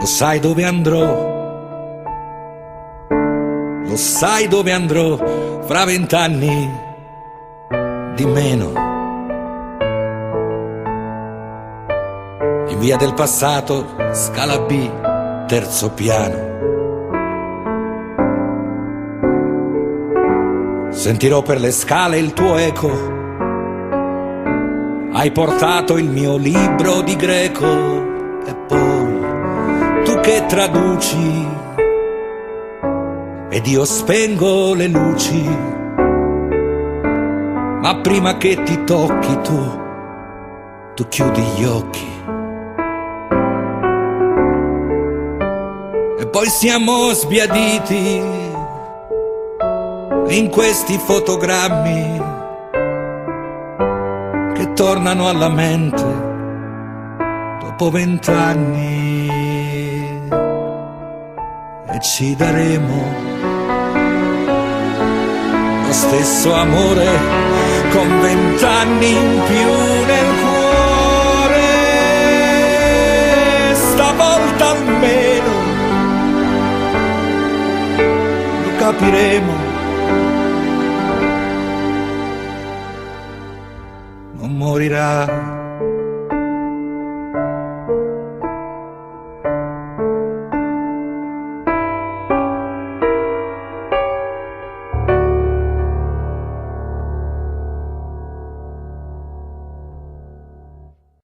Lo sai dove andrò? Lo sai dove andrò fra 20 anni di meno? In via del passato, scala B, terzo piano. Sentirò per le scale il tuo eco. Hai portato il mio libro di greco. E poi tu che traduci ed io spengo le luci. Ma prima che ti tocchi tu chiudi gli occhi. E poi siamo sbiaditi in questi fotogrammi che tornano alla mente dopo 20 anni. E ci daremo lo stesso amore con 20 anni in più nel cuore. Stavolta almeno lo capiremo. Non morirà